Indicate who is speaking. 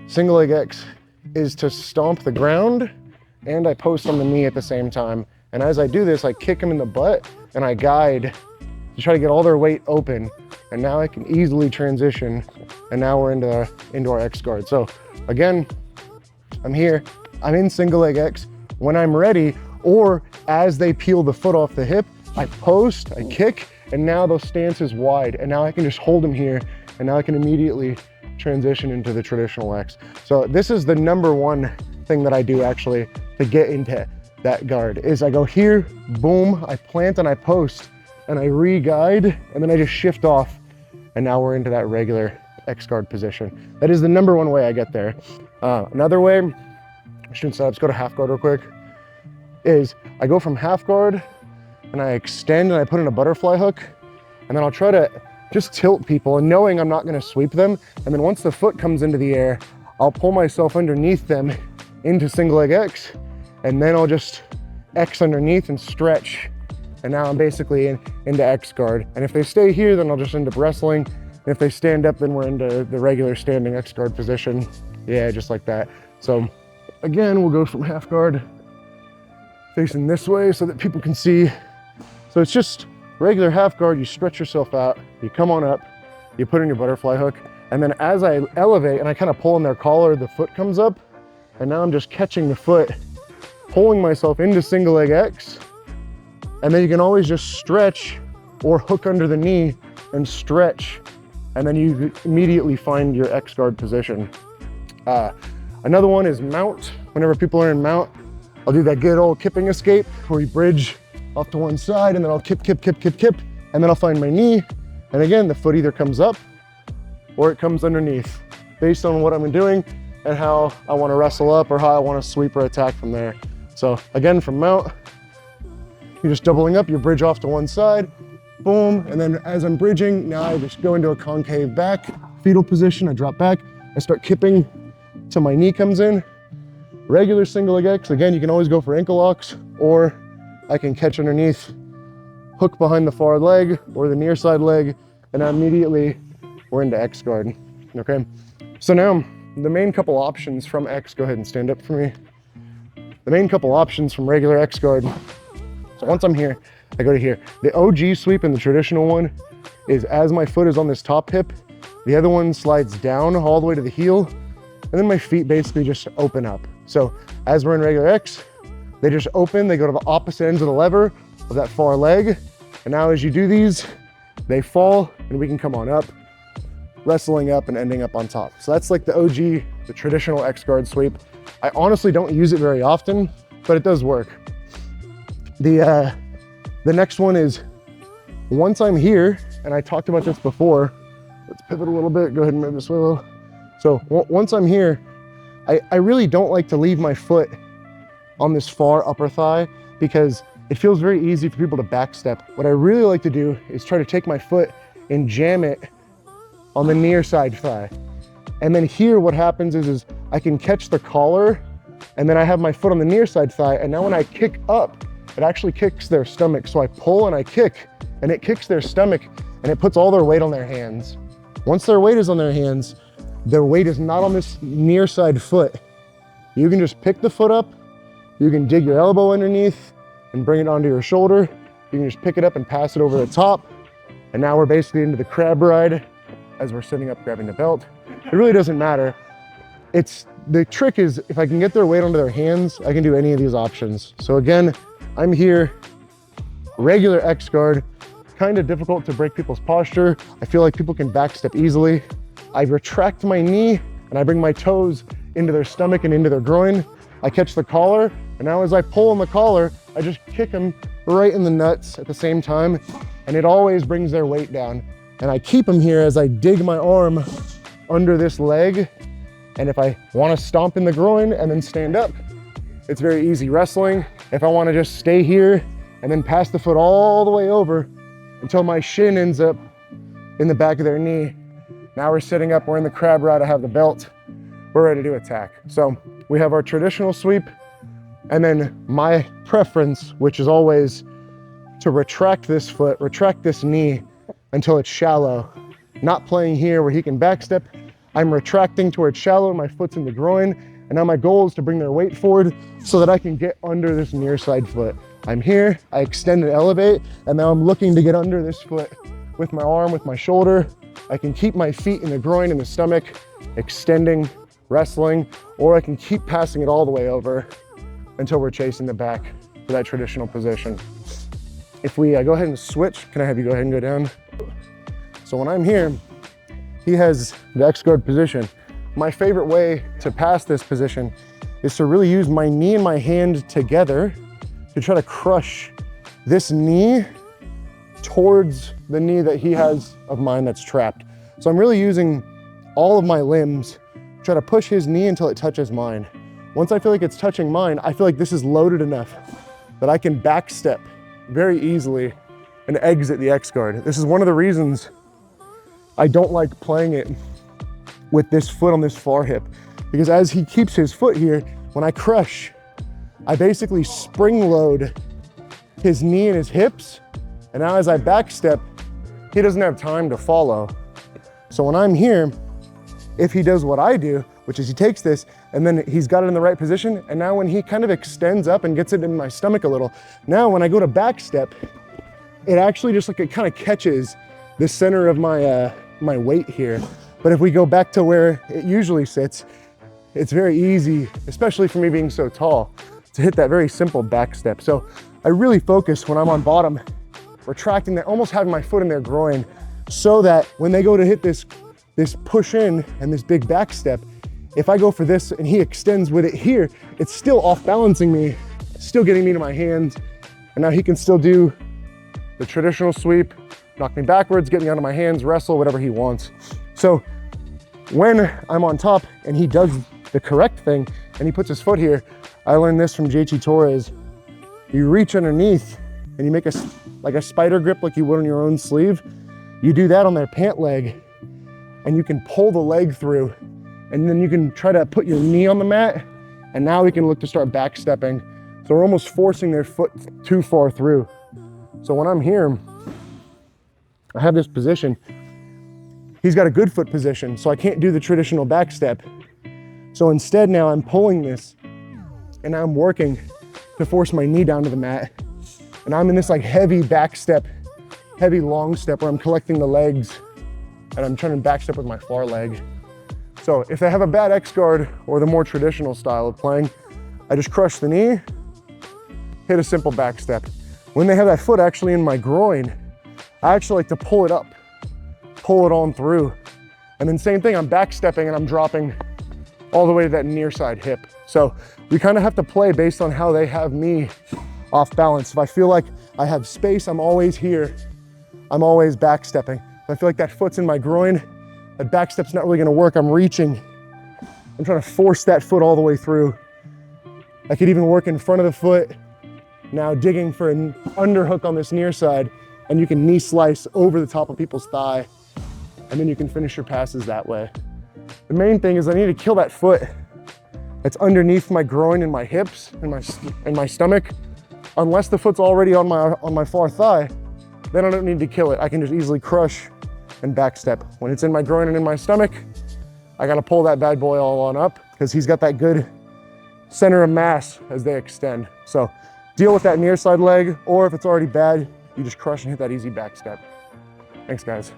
Speaker 1: single leg X is to stomp the ground and I post on the knee at the same time. And as I do this, I kick them in the butt and I guide to try to get all their weight open. And now I can easily transition. And now we're into our X guard. So again, I'm here, I'm in single leg X. When I'm ready, or as they peel the foot off the hip, I post, I kick, and now those stance is wide. And now I can just hold them here. And now I can immediately transition into the traditional X. So this is the number one thing that I do actually to get into that guard is I go here, boom, I plant and I post and I re-guide and then I just shift off and now we're into that regular X guard position. That is the number one way I get there. Another way, let's go to half guard real quick, is I go from half guard and I extend and I put in a butterfly hook and then I'll try to just tilt people and knowing I'm not gonna sweep them. And then once the foot comes into the air, I'll pull myself underneath them into single leg X, and then I'll just X underneath and stretch. And now I'm basically into X guard. And if they stay here, then I'll just end up wrestling. And if they stand up, then we're into the regular standing X guard position. Yeah, just like that. So again, we'll go from half guard facing this way so that people can see. So it's just regular half guard, you stretch yourself out, you come on up, you put in your butterfly hook, and then as I elevate and I kind of pull in their collar, the foot comes up, and now I'm just catching the foot, pulling myself into single leg X, and then you can always just stretch or hook under the knee and stretch, and then you immediately find your X guard position. Another one is mount. Whenever people are in mount, I'll do that good old kipping escape where you bridge off to one side and then I'll kip, and then I'll find my knee. And again, the foot either comes up or it comes underneath based on what I'm doing and how I want to wrestle up or how I want to sweep or attack from there. So again, from mount, you're just doubling up, you bridge off to one side, boom. And then as I'm bridging, now I just go into a concave back, fetal position, I drop back, I start kipping till my knee comes in. Regular single leg X, again, you can always go for ankle locks or I can catch underneath, hook behind the far leg or the near side leg, and now immediately we're into X guard, okay? So now the main couple options from X, go ahead and stand up for me. The main couple options from regular X guard. So once I'm here, I go to here. The OG sweep and the traditional one is as my foot is on this top hip, the other one slides down all the way to the heel, and then my feet basically just open up. So as we're in regular X, they just open, they go to the opposite ends of the lever of that far leg. And now as you do these, they fall and we can come on up, wrestling up and ending up on top. So that's like the OG, the traditional X guard sweep. I honestly don't use it very often, but it does work. The next one is once I'm here, and I talked about this before, let's pivot a little bit, go ahead and move this way a little. So once I'm here, I really don't like to leave my foot on this far upper thigh because it feels very easy for people to backstep. What I really like to do is try to take my foot and jam it on the near side thigh. And then here what happens is I can catch the collar and then I have my foot on the near side thigh. And now when I kick up, it actually kicks their stomach. So I pull and I kick and it kicks their stomach and it puts all their weight on their hands. Once their weight is on their hands, their weight is not on this near side foot. You can just pick the foot up, you can dig your elbow underneath and bring it onto your shoulder. You can just pick it up and pass it over the top. And now we're basically into the crab ride as we're sitting up grabbing the belt. It really doesn't matter. The trick is if I can get their weight onto their hands, I can do any of these options. So again, I'm here, regular X guard, kind of difficult to break people's posture. I feel like people can backstep easily. I retract my knee and I bring my toes into their stomach and into their groin. I catch the collar, and now as I pull on the collar, I just kick them right in the nuts at the same time, and it always brings their weight down. And I keep them here as I dig my arm under this leg, and if I want to stomp in the groin and then stand up, it's very easy wrestling. If I want to just stay here and then pass the foot all the way over until my shin ends up in the back of their knee, now we're sitting up, we're in the crab ride, I have the belt, we're ready to attack. So we have our traditional sweep, and then my preference, which is always to retract this foot, retract this knee until it's shallow. Not playing here where he can backstep. I'm retracting to where it's shallow, my foot's in the groin, and now my goal is to bring their weight forward so that I can get under this near side foot. I'm here, I extend and elevate, and now I'm looking to get under this foot with my arm, with my shoulder. I can keep my feet in the groin and the stomach, extending, wrestling, or I can keep passing it all the way over until we're chasing the back for that traditional position. If we go ahead and switch, can I have you go ahead and go down? So when I'm here, he has the X guard position. My favorite way to pass this position is to really use my knee and my hand together to try to crush this knee towards the knee that he has of mine that's trapped. So I'm really using all of my limbs, try to push his knee until it touches mine. Once I feel like it's touching mine, I feel like this is loaded enough that I can back step very easily and exit the X guard. This is one of the reasons I don't like playing it with this foot on this far hip, because as he keeps his foot here, when I crush, I basically spring load his knee and his hips. And now as I back step, he doesn't have time to follow. So when I'm here, if he does what I do, which is he takes this and then he's got it in the right position, and now when he kind of extends up and gets it in my stomach a little, now when I go to back step, it actually just like it kind of catches the center of my my weight here. But if we go back to where it usually sits, it's very easy, especially for me being so tall, to hit that very simple back step. So I really focus when I'm on bottom, retracting that, almost having my foot in their groin, so that when they go to hit this push in and this big back step, if I go for this and he extends with it here, it's still off balancing me, still getting me to my hands. And now he can still do the traditional sweep, knock me backwards, get me onto my hands, wrestle, whatever he wants. So when I'm on top and he does the correct thing and he puts his foot here, I learned this from JT Torres. You reach underneath and you make like a spider grip like you would on your own sleeve. You do that on their pant leg and you can pull the leg through, and then you can try to put your knee on the mat, and now we can look to start back stepping. So we're almost forcing their foot too far through. So when I'm here, I have this position. He's got a good foot position, so I can't do the traditional back step. So instead now I'm pulling this and now I'm working to force my knee down to the mat. And I'm in this like heavy back step, heavy long step where I'm collecting the legs and I'm trying to back step with my far leg. So if they have a bad X guard or the more traditional style of playing, I just crush the knee, hit a simple back step. When they have that foot actually in my groin, I actually like to pull it up, pull it on through. And then same thing, I'm back stepping and I'm dropping all the way to that near side hip. So we kind of have to play based on how they have me off balance. If I feel like I have space, I'm always here. I'm always back stepping. If I feel like that foot's in my groin, that back step's not really gonna work. I'm reaching. I'm trying to force that foot all the way through. I could even work in front of the foot. Now digging for an underhook on this near side, and you can knee slice over the top of people's thigh, and then you can finish your passes that way. The main thing is I need to kill that foot that's underneath my groin and my hips and my stomach. Unless the foot's already on my far thigh, then I don't need to kill it. I can just easily crush and back step. When it's in my groin and in my stomach, I gotta pull that bad boy all on up because he's got that good center of mass as they extend. So deal with that near side leg, or if it's already bad, you just crush and hit that easy back step. Thanks, guys.